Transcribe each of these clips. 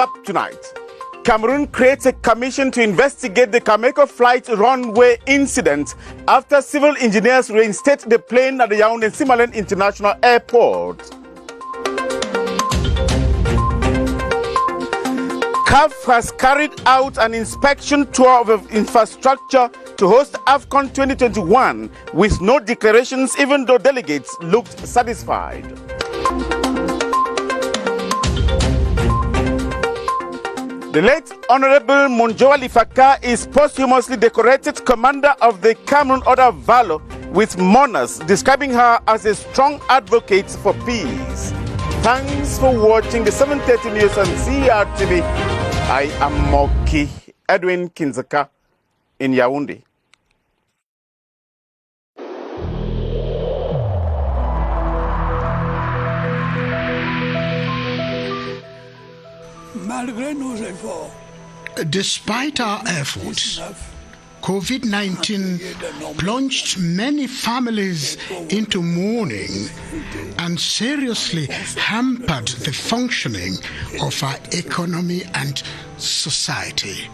up tonight. Cameroon creates a commission to investigate the Camair-Co flight runway incident after civil engineers reinstate the plane at the Yaounde International Airport. CAF has carried out an inspection tour of infrastructure to host AFCON 2021 with no declarations, even though delegates looked satisfied. The late Honorable Monjoa Lifaka is posthumously decorated Commander of the Cameroon Order of Valor, with mourners describing her as a strong advocate for peace. Thanks for watching the 7:30 news on CRTV. I am Moki Edwin Kinzaka in Yaounde. Despite our efforts, COVID-19 plunged many families into mourning and seriously hampered the functioning of our economy and society.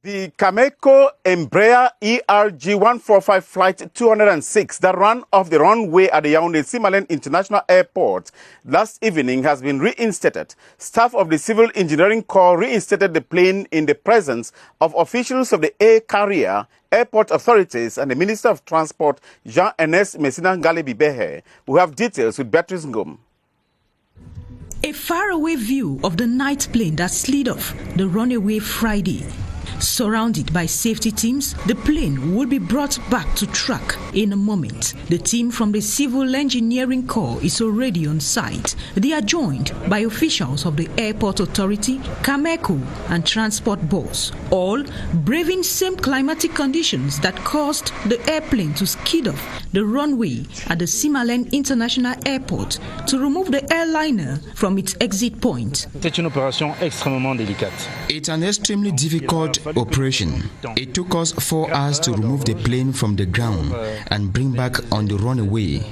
The Camair-Co Embraer ERG-145 Flight 206 that ran off the runway at the Yaounde International Airport last evening has been reinstated. Staff of the Civil Engineering Corps reinstated the plane in the presence of officials of the air carrier, airport authorities, and the Minister of Transport, Jean-Ernest Messina-Ngalé-Bibehe, who have details with Beatrice Ngom. A faraway view of the night plane that slid off the runway Friday. Surrounded by safety teams, the plane will be brought back to track in a moment. The team from the Civil Engineering Corps is already on site. They are joined by officials of the Airport Authority, Camair-Co, and Transport Board, all braving same climatic conditions that caused the airplane to skid off the runway at the Simalen International Airport to remove the airliner from its exit point. C'est une opération extrêmement délicate. It's an extremely difficult operation. It took us 4 hours to remove the plane from the ground and bring back on the runway.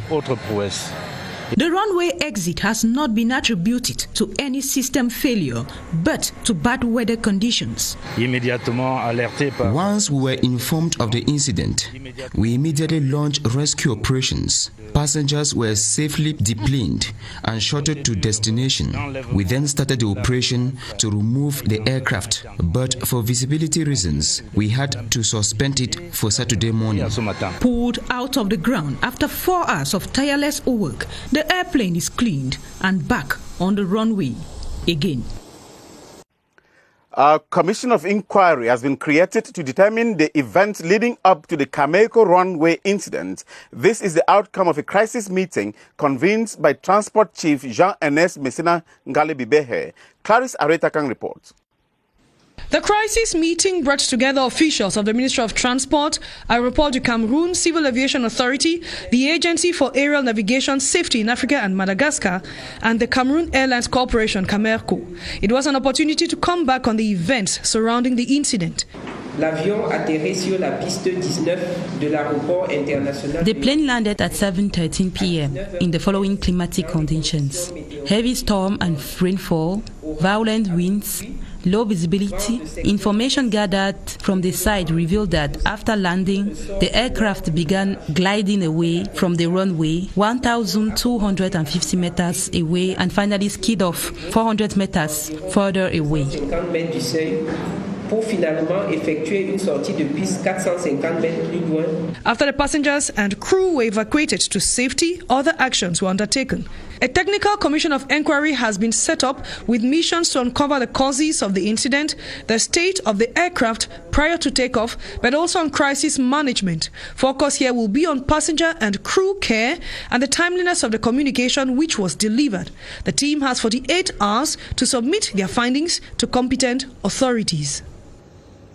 The runway exit has not been attributed to any system failure, but to bad weather conditions. Once we were informed of the incident, we immediately launched rescue operations. Passengers were safely deplaned and shuttled to destination. We then started the operation to remove the aircraft, but for visibility reasons, we had to suspend it for Saturday morning. Pulled out of the ground after 4 hours of tireless work, the airplane is cleaned and back on the runway again. A commission of inquiry has been created to determine the events leading up to the Camair-Co runway incident. This is the outcome of a crisis meeting convened by Transport Chief Jean-Ernest Messina-Ngalé-Bibehe. Clarice Aretakang reports. The crisis meeting brought together officials of the Ministry of Transport, Aéroport du Cameroun, Civil Aviation Authority, the Agency for Aerial Navigation Safety in Africa and Madagascar, and the Cameroon Airlines Corporation, Camair-Co. It was an opportunity to come back on the events surrounding the incident. The plane landed at 7:13 p.m. in the following climatic conditions: heavy storm and rainfall, violent winds, low visibility. Information gathered from the site revealed that after landing, the aircraft began gliding away from the runway 1,250 meters away and finally skid off 400 meters further away. Pour finalement effectuer une sortie de piste 450 mètres plus loin. After the passengers and crew were evacuated to safety, other actions were undertaken. A technical commission of inquiry has been set up with missions to uncover the causes of the incident, the state of the aircraft prior to takeoff, but also on crisis management. Focus here will be on passenger and crew care and the timeliness of the communication which was delivered. The team has 48 hours to submit their findings to competent authorities.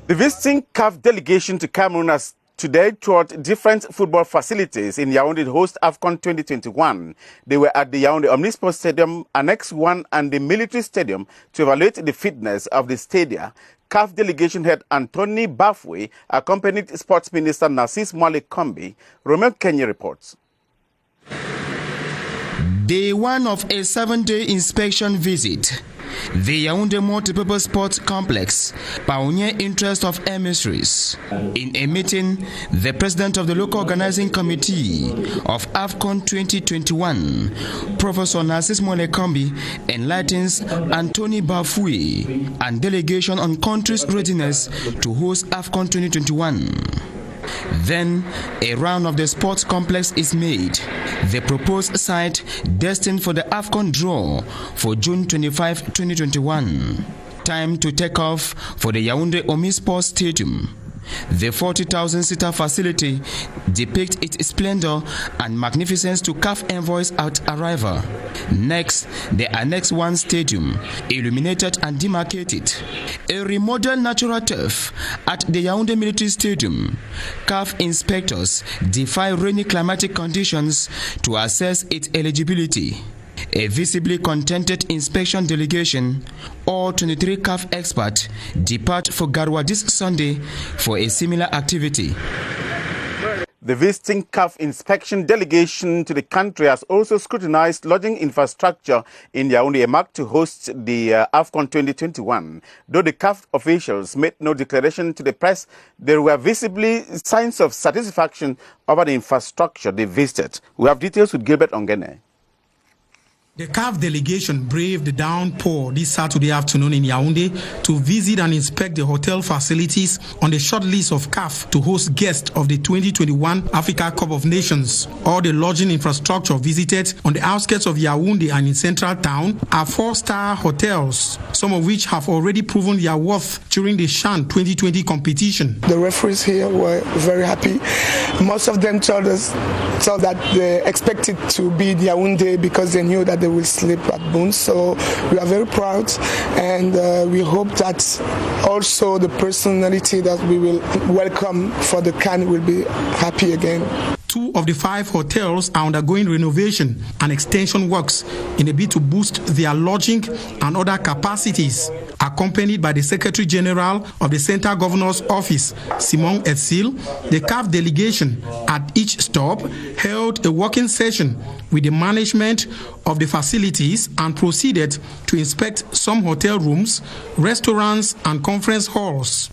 The visiting CAF delegation to Cameroon has today toured different football facilities in Yaounde to host AFCON 2021. They were at the Yaounde Omnisports Stadium, Annex 1 and the Military Stadium to evaluate the fitness of the stadia. CAF delegation head Anthony Bafwe accompanied Sports Minister Narcisse Mwale Kombi. Romeo Kenya reports. Day one of a 7-day inspection visit. The Yaounde Multipurpose Sports Complex, pioneer interest of emissaries. In a meeting, the president of the local organizing committee of AFCON 2021, Professor Narcisse Mwale Kombi, enlightens Anthony Bafwe and delegation on country's readiness to host AFCON 2021. Then, a round of the sports complex is made. The proposed site destined for the AFCON draw for June 25, 2021. Time to take off for the Yaounde Omnisports Stadium. The 40,000-seater facility depicts its splendor and magnificence to CAF envoys at arrival. Next, the Annex 1 Stadium, illuminated and demarcated. A remodeled natural turf at the Yaounde Military Stadium. CAF inspectors defy rainy climatic conditions to assess its eligibility. A visibly contented inspection delegation, all 23 CAF experts, depart for Garwa this Sunday for a similar activity. The visiting CAF inspection delegation to the country has also scrutinized lodging infrastructure in Yaounde, a mark to host the AFCON 2021. Though the CAF officials made no declaration to the press, there were visibly signs of satisfaction over the infrastructure they visited. We have details with Gilbert Ongene. The CAF delegation braved the downpour this Saturday afternoon in Yaounde to visit and inspect the hotel facilities on the short list of CAF to host guests of the 2021 Africa Cup of Nations. All the lodging infrastructure visited on the outskirts of Yaounde and in central town are 4-star hotels, some of which have already proven their worth during the CHAN 2020 competition. The referees here were very happy. Most of them told that they expected to be in Yaounde because they knew that they will sleep at Boone. So we are very proud, and we hope that also the personality that we will welcome for the CAN will be happy again. 2 of the 5 hotels are undergoing renovation and extension works in a bid to boost their lodging and other capacities. Accompanied by the Secretary General of the Central Governor's Office, Simon Etsil, the CAF delegation at each stop held a working session with the management of the facilities and proceeded to inspect some hotel rooms, restaurants, and conference halls.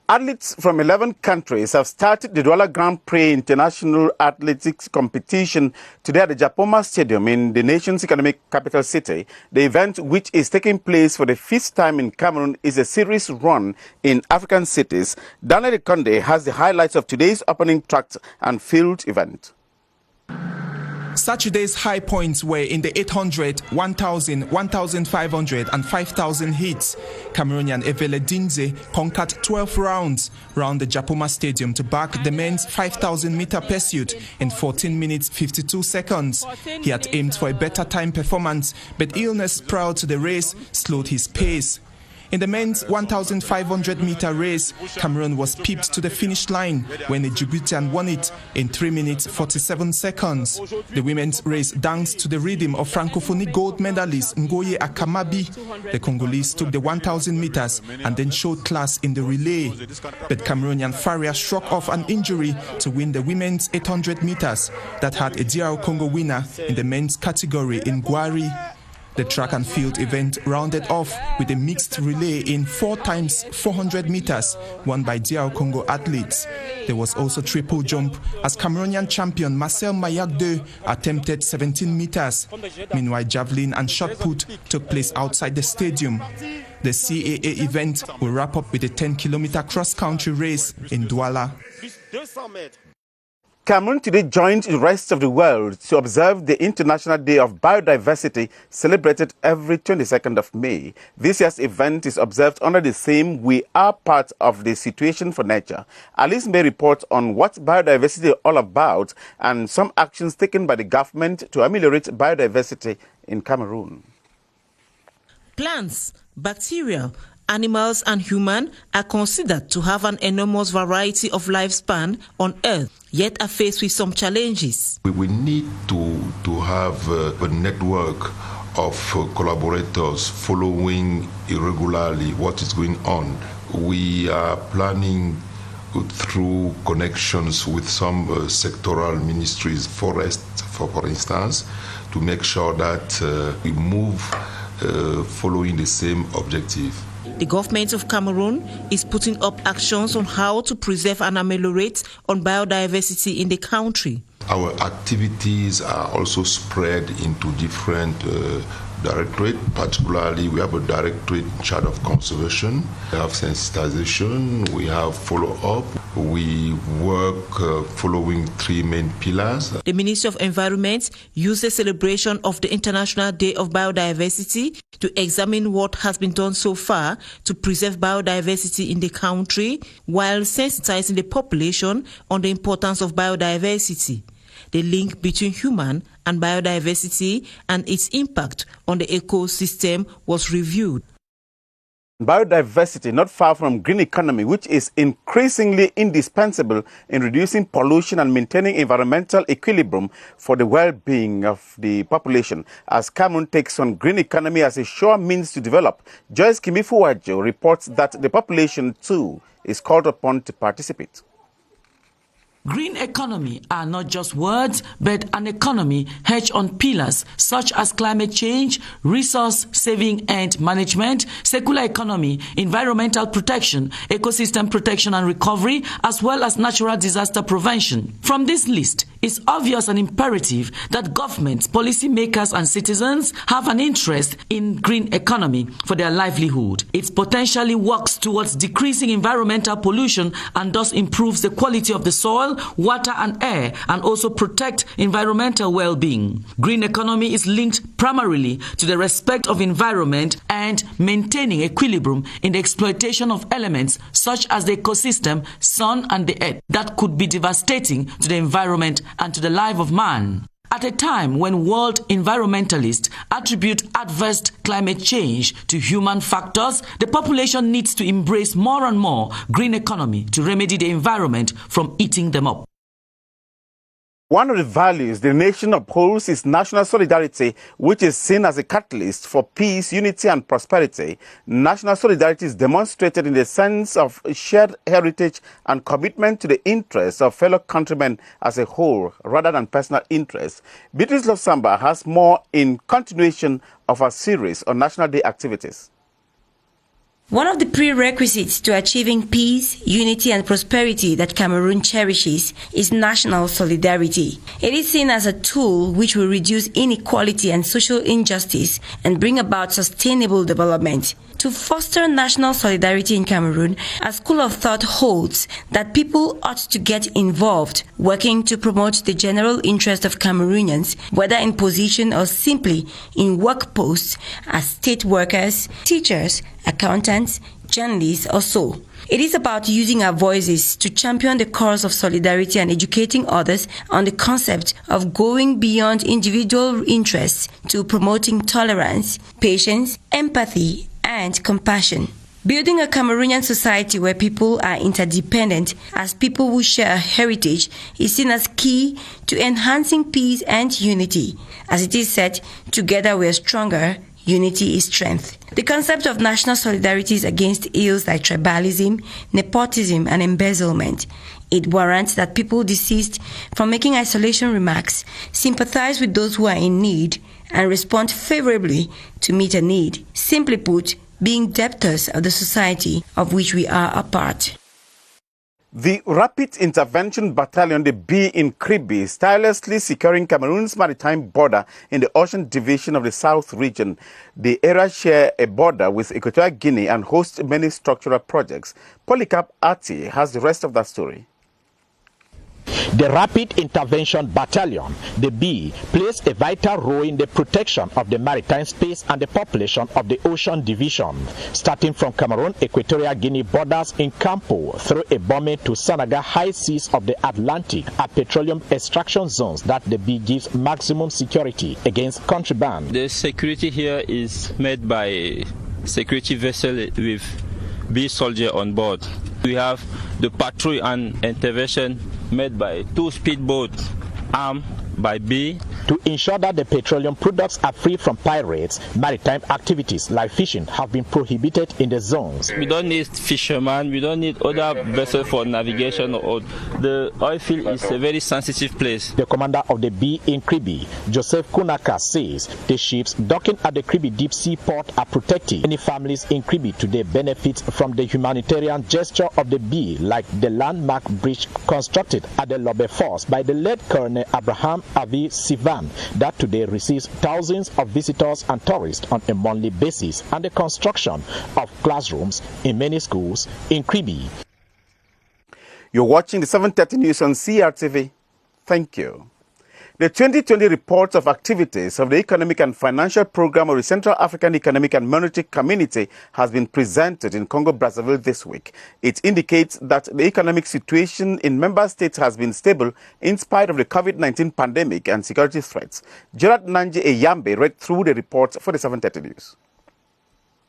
Athletes from 11 countries have started the Douala Grand Prix International Athletics Competition today at the Japoma Stadium in the nation's economic capital city. The event, which is taking place for the 5th time in Cameroon, is a series run in African cities. Daniel Conde has the highlights of today's opening track and field event. Saturday's high points were in the 800, 1,000, 1,500 and 5,000 hits. Cameroonian Evele Dinze conquered 12 rounds round the Japoma Stadium to back the men's 5,000-meter pursuit in 14 minutes 52 seconds. He had aimed for a better time performance, but illness prior to the race slowed his pace. In the men's 1,500-meter race, Cameroon was pipped to the finish line when a Djiboutian won it in 3 minutes 47 seconds. The women's race danced to the rhythm of Francophonie gold medalist Ngoye Akamabi. The Congolese took the 1,000 meters and then showed class in the relay. But Cameroonian Faria struck off an injury to win the women's 800 meters that had a DR Congo winner in the men's category in Gwari. The track and field event rounded off with a mixed relay in 4 times 400 meters won by DR Congo athletes. There was also triple jump as Cameroonian champion Marcel Mayagde attempted 17 meters. Meanwhile, javelin and shot put took place outside the stadium. The CAA event will wrap up with a 10-kilometer cross-country race in Douala. Cameroon today joined the rest of the world to observe the International Day of Biodiversity, celebrated every 22nd of May. This year's event is observed under the theme, "We are part of the situation for nature." Alice May reports on what biodiversity is all about and some actions taken by the government to ameliorate biodiversity in Cameroon. Plants, bacteria, Animals and humans are considered to have an enormous variety of lifespan on Earth, yet are faced with some challenges. We need to have a network of collaborators following irregularly what is going on. We are planning through connections with some sectoral ministries, forest for instance, to make sure that we move following the same objective. The government of Cameroon is putting up actions on how to preserve and ameliorate on biodiversity in the country. Our activities are also spread into different directorates. Particularly, we have a directorate in charge of conservation, we have sensitization, we have follow-up. We work following three main pillars. The Ministry of Environment used the celebration of the International Day of Biodiversity to examine what has been done so far to preserve biodiversity in the country while sensitizing the population on the importance of biodiversity. The link between human and biodiversity and its impact on the ecosystem was reviewed. Biodiversity not far from green economy, which is increasingly indispensable in reducing pollution and maintaining environmental equilibrium for the well-being of the population. As Cameroon takes on green economy as a sure means to develop, Joyce Kimifuwajo reports that the population too is called upon to participate. Green economy are not just words, but an economy hedged on pillars such as climate change, resource saving and management, circular economy, environmental protection, ecosystem protection and recovery, as well as natural disaster prevention. From this list, it's obvious and imperative that governments, policymakers and citizens have an interest in green economy for their livelihood. It potentially works towards decreasing environmental pollution and thus improves the quality of the soil, water and air, and also protect environmental well-being. Green economy is linked primarily to the respect of environment and maintaining equilibrium in the exploitation of elements such as the ecosystem, sun and the earth that could be devastating to the environment and to the life of man. At a time when world environmentalists attribute adverse climate change to human factors, the population needs to embrace more and more green economy to remedy the environment from eating them up. One of the values the nation upholds is national solidarity, which is seen as a catalyst for peace, unity and prosperity. National solidarity is demonstrated in the sense of shared heritage and commitment to the interests of fellow countrymen as a whole, rather than personal interests. Beatrice Losamba has more in continuation of our series on National Day activities. One of the prerequisites to achieving peace, unity and prosperity that Cameroon cherishes is national solidarity. It is seen as a tool which will reduce inequality and social injustice and bring about sustainable development. To foster national solidarity in Cameroon, a school of thought holds that people ought to get involved, working to promote the general interest of Cameroonians, whether in position or simply in work posts as state workers, teachers, accountants, journalists or so. It is about using our voices to champion the cause of solidarity and educating others on the concept of going beyond individual interests to promoting tolerance, patience, empathy, and compassion. Building a Cameroonian society where people are interdependent as people who share a heritage is seen as key to enhancing peace and unity. As it is said, together we are stronger, unity is strength. The concept of national solidarity is against ills like tribalism, nepotism, and embezzlement. It warrants that people desist from making isolation remarks, sympathize with those who are in need, and respond favorably to meet a need. Simply put, being debtors of the society of which we are a part. The Rapid Intervention Battalion, the B in Crtv, is tirelessly securing Cameroon's maritime border in the Ocean Division of the South region. The area share a border with Equatorial Guinea and hosts many structural projects. Polycarp Ati has the rest of that story. The Rapid Intervention Battalion, the B, plays a vital role in the protection of the maritime space and the population of the Ocean Division, starting from Cameroon, Equatorial Guinea borders in Campo, through a bombing to Senegal high seas of the Atlantic, are petroleum extraction zones that the B gives maximum security against contraband. The security here is made by security vessel with bee soldier on board. We have the patrol and intervention made by 2 speedboats armed by bee. To ensure that the petroleum products are free from pirates, maritime activities like fishing have been prohibited in the zones. We don't need fishermen, we don't need other vessels for navigation. The oil field is a very sensitive place. The commander of the bee in Kribi, Joseph Kunaka, says the ships docking at the Kribi deep sea port are protected. Many families in Kribi today benefit from the humanitarian gesture of the bee, like the landmark bridge constructed at the Lobe Force by the late Colonel Abraham Avi Sivan, that today receives thousands of visitors and tourists on a monthly basis, and the construction of classrooms in many schools in Kribi. You're watching the 7:30 news on CRTV. Thank you. The 2020 report of activities of the Economic and Financial Program of the Central African Economic and Monetary Community has been presented in Congo-Brazzaville this week. It indicates that the economic situation in member states has been stable in spite of the COVID-19 pandemic and security threats. Gerard Nanji Eyambe read through the report for the 7:30 news.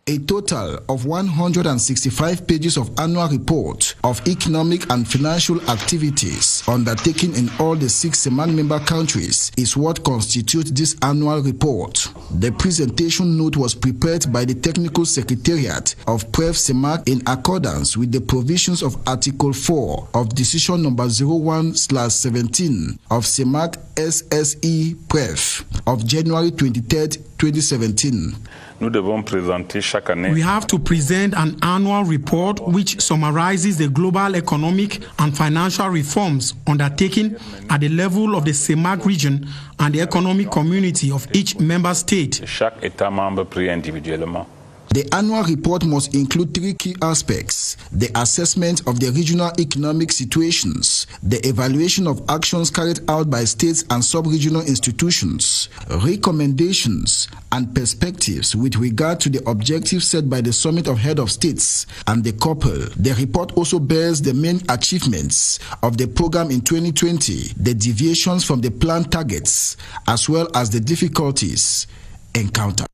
A total of 165 pages of annual report of economic and financial activities undertaken in all the 6 CEMAC member countries is what constitutes this annual report. The presentation note was prepared by the Technical Secretariat of PREF CEMAC in accordance with the provisions of Article 4 of Decision number 01/17 of CEMAC SSE PREF of January 23, 2017. We have to present an annual report which summarizes the global economic and financial reforms undertaken at the level of the CEMAC region and the economic community of each member state. The annual report must include 3 key aspects: the assessment of the regional economic situations, the evaluation of actions carried out by states and sub-regional institutions, recommendations and perspectives with regard to the objectives set by the Summit of Head of States and the COPEL. The report also bears the main achievements of the program in 2020, the deviations from the planned targets, as well as the difficulties encountered.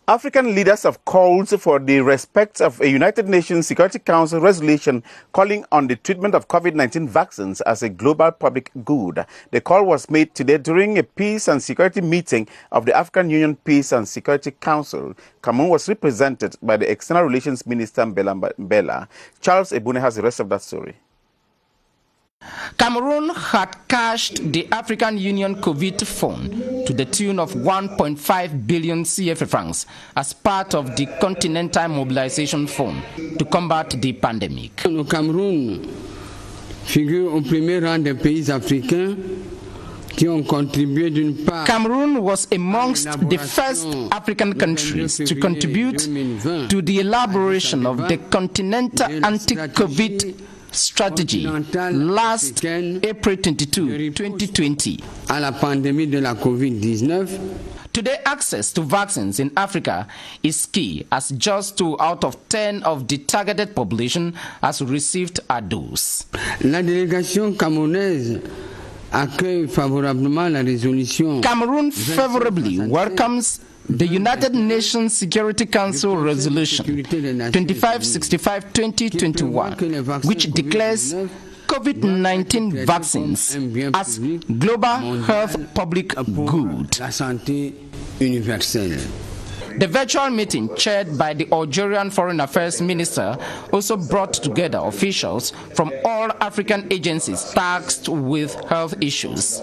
African leaders have called for the respect of a United Nations Security Council resolution calling on the treatment of COVID-19 vaccines as a global public good. The call was made today during a peace and security meeting of the African Union Peace and Security Council. Cameroon was represented by the External Relations Minister Mbela. Charles Ebune has the rest of that story. Cameroon had cashed the African Union COVID fund to the tune of 1.5 billion CFA francs as part of the Continental Mobilisation Fund to combat the pandemic. Le Cameroun figure au premier rang des pays africains qui ont contribué d'une part. Cameroon was amongst the first African countries to contribute to the elaboration of the Continental Anti-COVID strategy last April 22, 2020. À la pandémie de la COVID-19. Today, access to vaccines in Africa is key, as just 2 out of 10 of the targeted population has received a dose. La délégation camerounaise accueille favorablement la résolution. Cameroon favorably welcomes the United Nations Security Council Resolution 2565-2021, which declares COVID-19 vaccines as global health public good. The virtual meeting chaired by the Algerian Foreign Affairs Minister also brought together officials from all African agencies tasked with health issues.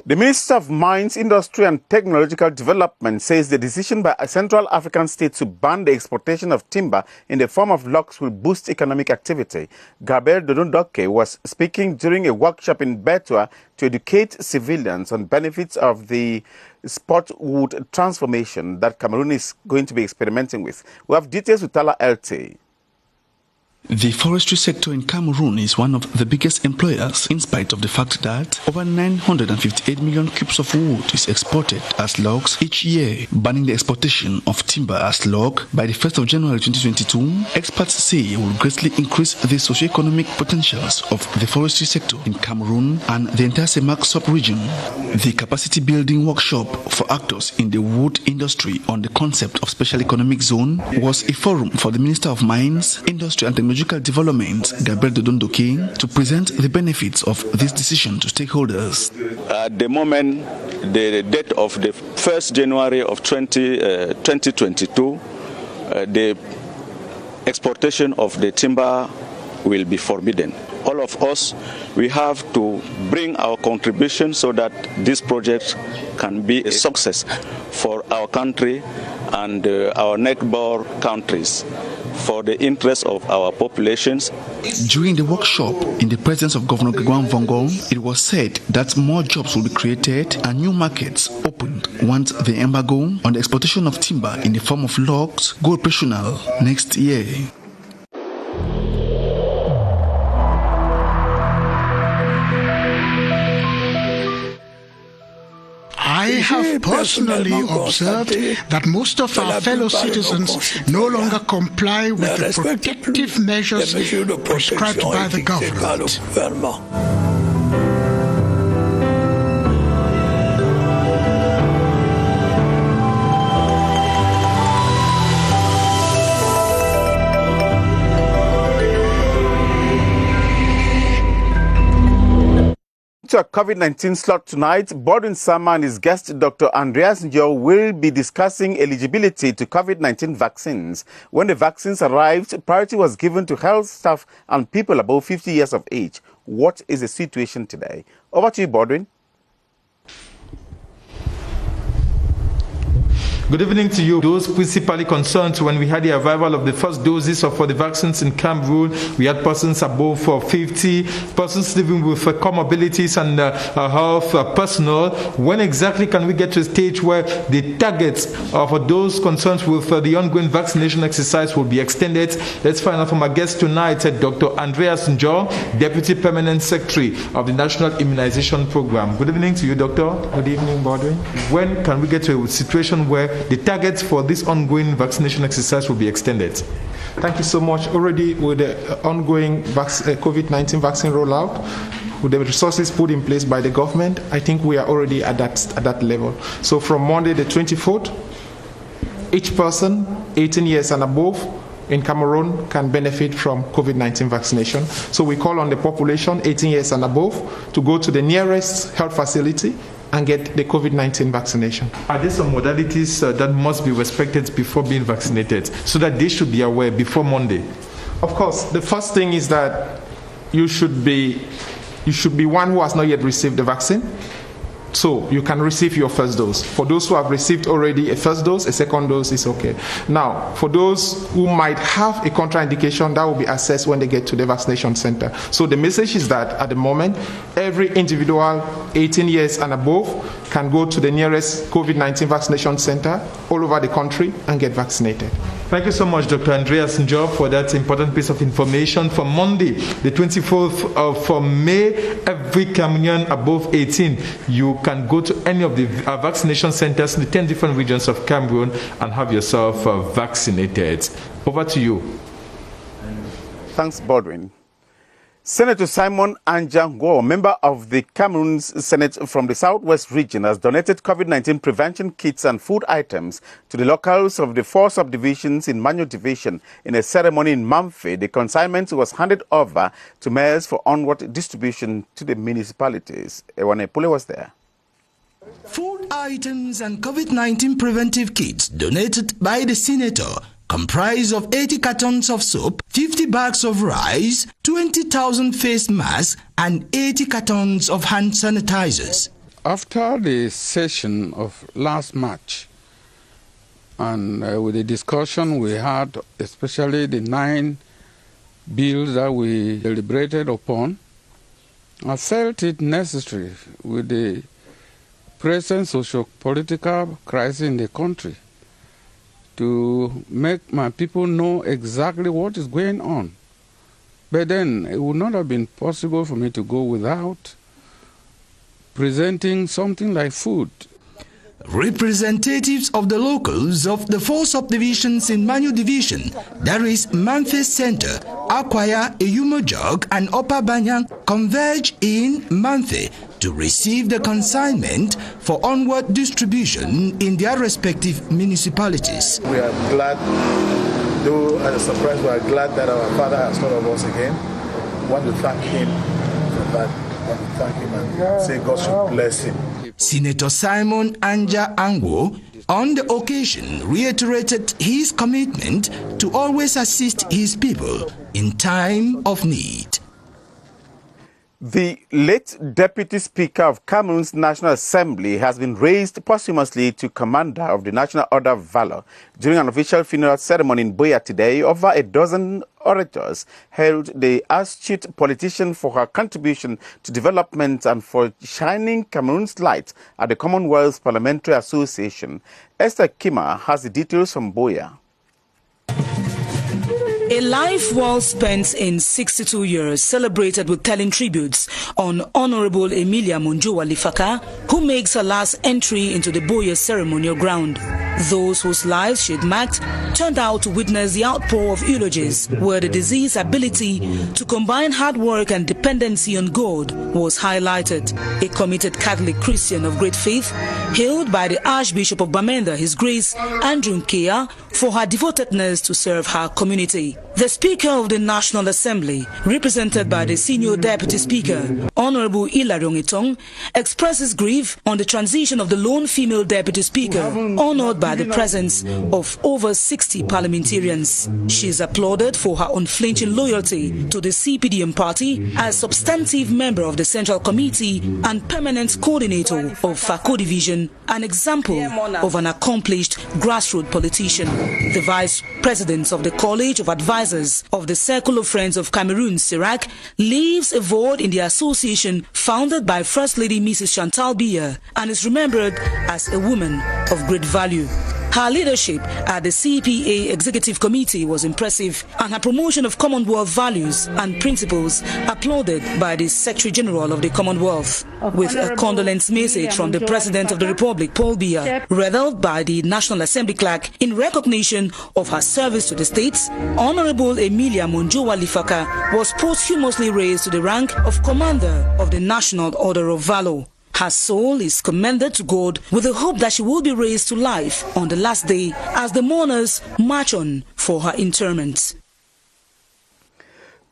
The Minister of Mines, Industry and Technological Development says the decision by Central African states to ban the exportation of timber in the form of logs will boost economic activity. Gabriel Dodondoke was speaking during a workshop in Betua to educate civilians on benefits of the spotwood transformation that Cameroon is going to be experimenting with. We have details with Tala LT. The forestry sector in Cameroon is one of the biggest employers, in spite of the fact that over 958 million cubes of wood is exported as logs each year. Banning the exportation of timber as log by the 1st of January 2022, experts say will greatly increase the socio-economic potentials of the forestry sector in Cameroon and the entire Camair-Co sub-region. The capacity building workshop for actors in the wood industry on the concept of special economic zone was a forum for the Minister of Mines, Industry and Technological Development, Gabriel Dodondoke, to present the benefits of this decision to stakeholders. At the moment, the date of the 1st January of 2022, the exportation of the timber will be forbidden. All of us, we have to bring our contribution so that this project can be a success for our country and our neighbor countries, for the interest of our populations. During the workshop, in the presence of Governor Gregoire Vongo, it was said that more jobs will be created and new markets opened once the embargo on the exportation of timber in the form of logs go operational next year. I have personally observed that most of our fellow citizens no longer comply with the protective measures prescribed by the government. To a COVID-19 slot tonight, Bodwin Sama and his guest, Dr. Andreas will be discussing eligibility to COVID-19 vaccines. When the vaccines arrived, priority was given to health staff and people above 50 years of age. What is the situation today? Over to you, Bodwin. Good evening to you. Those principally concerned when we had the arrival of the first doses for the vaccines in Cameroon, we had persons above 50, persons living with comorbidities and health personnel. When exactly can we get to a stage where the targets for those concerned with the ongoing vaccination exercise will be extended? Let's find out from our guest tonight, Dr. Andreas, Deputy Permanent Secretary of the National Immunization Program. Good evening to you, Doctor. Good evening, Bodwin. When can we get to a situation where the targets for this ongoing vaccination exercise will be extended? Thank you so much. Already with the ongoing COVID-19 vaccine rollout, with the resources put in place by the government, I think we are already at that level. So from Monday the 24th, each person 18 years and above in Cameroon can benefit from COVID-19 vaccination. So we call on the population 18 years and above to go to the nearest health facility and get the COVID-19 vaccination. Are there some modalities that must be respected before being vaccinated so that they should be aware before Monday? Of course, the first thing is that you should be one who has not yet received the vaccine. So you can receive your first dose. For those who have received already a first dose, a second dose is okay. Now, for those who might have a contraindication, that will be assessed when they get to the vaccination center. So the message is that at the moment, every individual 18 years and above can go to the nearest COVID-19 vaccination center all over the country and get vaccinated. Thank you so much, Dr. Andreas, for that important piece of information. For Monday, the 24th of May, every Cameroonian above 18, you can go to any of the vaccination centers in the 10 different regions of Cameroon and have yourself vaccinated. Over to you. Thanks, Bodwin. Senator Simon Anjangwo, member of the Cameroon's Senate from the Southwest region, has donated COVID-19 prevention kits and food items to the locals of the 4 subdivisions in Manyo Division. In a ceremony in Mamfe, the consignment was handed over to mayors for onward distribution to the municipalities. Ewane Pule was there. Food items and COVID-19 preventive kits donated by the senator comprise of 80 cartons of soap, 50 bags of rice, 20,000 face masks, and 80 cartons of hand sanitizers. After the session of last March, and with the discussion we had, especially the 9 bills that we deliberated upon, I felt it necessary with the present socio-political crisis in the country to make my people know exactly what is going on But then it would not have been possible for me to go without presenting something like food. Representatives of the locals of the 4 subdivisions in Manu Division, that is Manfe Center, Akwaya, Eyumojog, and Upper Banyang, converge in Manfe to receive the consignment for onward distribution in their respective municipalities. We are glad, though as a surprise, we are glad that our father has thought of us again. We want to thank him for that. We want to thank him and say God should bless him. Senator Simon Anja Angwo on the occasion reiterated his commitment to always assist his people in time of need. The late Deputy Speaker of Cameroon's National Assembly has been raised posthumously to Commander of the National Order of Valor during an official funeral ceremony in Buea today. Over a dozen orators hailed the astute politician for her contribution to development and for shining Cameroon's light at the Commonwealth Parliamentary Association. Esther Kmer has the details from Buea. A life well spent in 62 years, celebrated with telling tributes on Honorable Emilia Monjowa Lifaka, who makes her last entry into the Buea ceremonial ground. Those whose lives she had marked turned out to witness the outpour of eulogies, where the disease's ability to combine hard work and dependency on God was highlighted. A committed Catholic Christian of great faith, hailed by the Archbishop of Bamenda, His Grace Andrew Nkea, for her devotedness to serve her community. The Speaker of the National Assembly, represented by the Senior Deputy Speaker, Honorable Ilariong Itong, expresses grief on the transition of the lone female Deputy Speaker, honored by the presence of over 60 parliamentarians. She is applauded for her unflinching loyalty to the CPDM party as substantive member of the Central Committee and permanent coordinator of Fcfa Division, an example of an accomplished grassroots politician. The Vice President of the College of Advisors of the Circle of Friends of Cameroon, CIRAC, leaves a void in the association founded by First Lady Mrs. Chantal Biya and is remembered as a woman of great value. Her leadership at the CPA Executive Committee was impressive, and her promotion of Commonwealth values and principles applauded by the Secretary General of the Commonwealth. With a condolence message from the President of the Republic, Paul Biya, read by the National Assembly Clerk in recognition of her service to the states, Honorable Emilia Monjowa Lifaka was posthumously raised to the rank of Commander of the National Order of Valor. Her soul is commended to God with the hope that she will be raised to life on the last day as the mourners march on for her interment.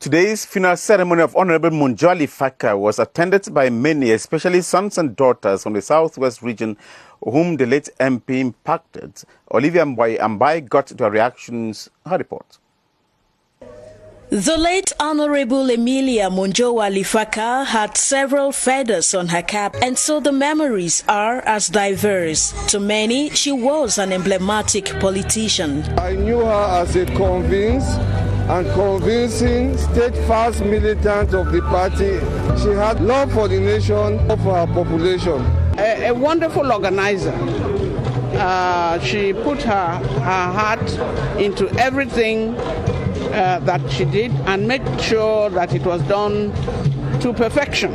Today's funeral ceremony of Honorable Monjowa Lifaka was attended by many, especially sons and daughters from the southwest region, whom the late MP impacted. Olivia Ambai got to her reactions. Her report. The late Honorable Emilia Monjowa Lifaka had several feathers on her cap, and so the memories are as diverse. To many, she was an emblematic politician. I knew her as a convinced and convincing, steadfast militant of the party. She had love for the nation, love for her population. A wonderful organizer. She put her heart into everything that she did and made sure that it was done to perfection.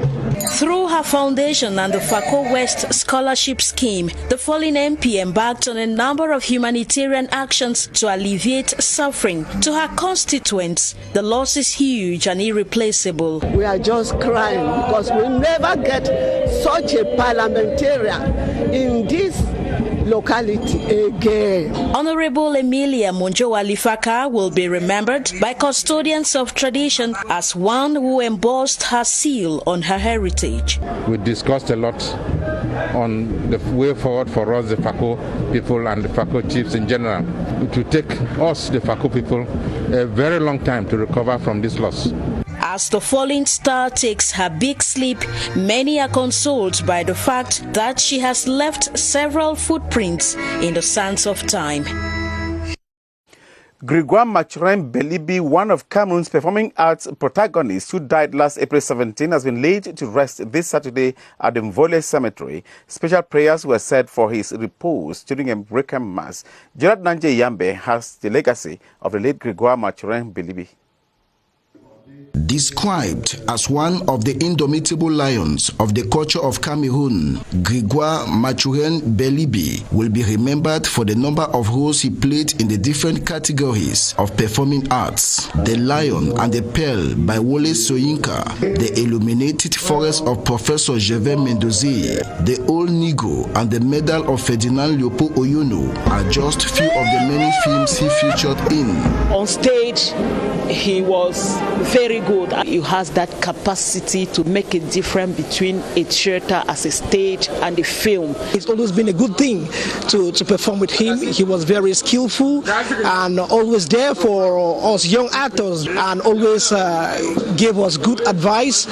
Through her foundation and the Fcfa West Scholarship Scheme, the fallen MP embarked on a number of humanitarian actions to alleviate suffering. To her constituents, the loss is huge and irreplaceable. We are just crying because we never get such a parliamentarian in this locality again. Honorable Emilia Monjowa Lifaka will be remembered by custodians of tradition as one who embossed her seal on her heritage. We discussed a lot on the way forward for us, the Fcfa people and the Fcfa chiefs in general. It will take us, the Fcfa people, a very long time to recover from this loss. As the falling star takes her big sleep, many are consoled by the fact that she has left several footprints in the sands of time. Gregoire Mathurin Belibi, one of Cameroon's performing arts protagonists who died last April 17, has been laid to rest this Saturday at the Mvole Cemetery. Special prayers were said for his repose during a Requiem Mass. Gerard Nanje Yambe has the legacy of the late Gregoire Mathurin Belibi. Described as one of the indomitable lions of the culture of Cameroon, Grégoire Mathurin Belibi will be remembered for the number of roles he played in the different categories of performing arts. The Lion and the Pearl by Wole Soyinka, The Illuminated Forest of Professor Gervais Mendoze, The Old Negro and the Medal of Ferdinand Leopold Oyono are just few of the many films he featured in. On stage, he was very good. He has that capacity to make a difference between a theater as a stage and a film. It's always been a good thing to perform with him. He was very skillful and always there for us young actors and always gave us good advice.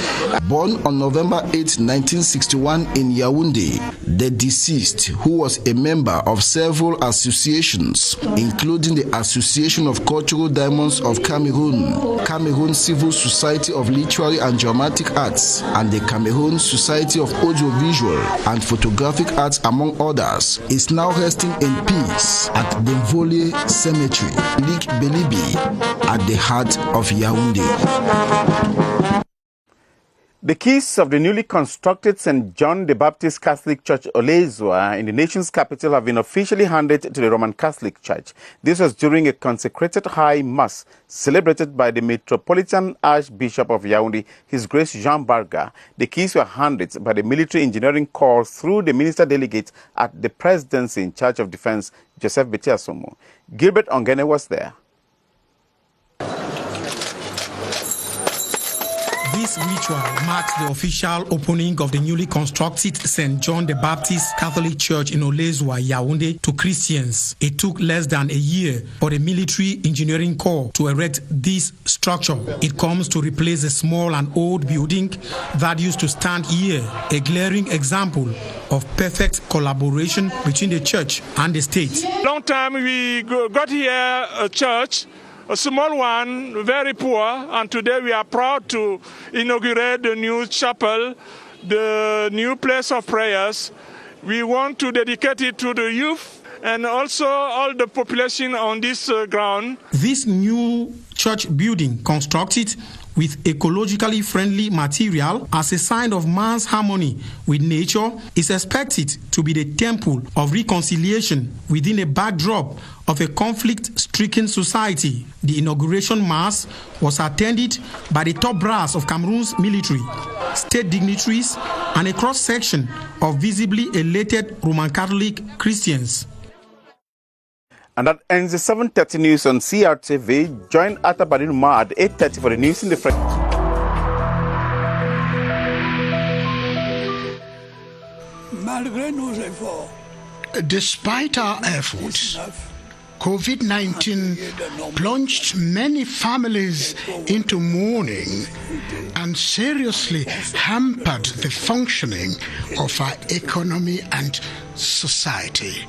Born on November 8, 1961 in Yaounde, the deceased, who was a member of several associations, including the Association of Cultural Diamonds of Cameroon, Cameroon Civil Society of Literary and Dramatic Arts, and the Cameroon Society of Audiovisual and Photographic Arts, among others, is now resting in peace at the Vole Cemetery, Lik Belibi, at the heart of Yaounde. The keys of the newly constructed St. John the Baptist Catholic Church Olesoa in the nation's capital have been officially handed to the Roman Catholic Church. This was during a consecrated high mass celebrated by the Metropolitan Archbishop of Yaounde, His Grace Jean Barga. The keys were handed by the Military Engineering Corps through the Minister Delegate at the Presidency in charge of Defense, Joseph Betiasomo. Gilbert Ongene was there. This ritual marks the official opening of the newly constructed St. John the Baptist Catholic Church in Olesoa, Yaounde, to Christians. It took less than a year for the Military Engineering Corps to erect this structure. It comes to replace a small and old building that used to stand here, a glaring example of perfect collaboration between the church and the state. Long time we got here a church, a small one, very poor, and today we are proud to inaugurate the new chapel, the new place of prayers. We want to dedicate it to the youth and also all the population on this ground. This new church building, constructed with ecologically friendly material as a sign of man's harmony with nature, is expected to be the temple of reconciliation within a backdrop of a conflict-stricken society. The inauguration mass was attended by the top brass of Cameroon's military, state dignitaries, and a cross-section of visibly elated Roman Catholic Christians. And that ends the 7:30 news on CRTV. Join Atabadinuma at 8:30 for the news in the French. Despite our efforts, COVID-19 plunged many families into mourning and seriously hampered the functioning of our economy and society.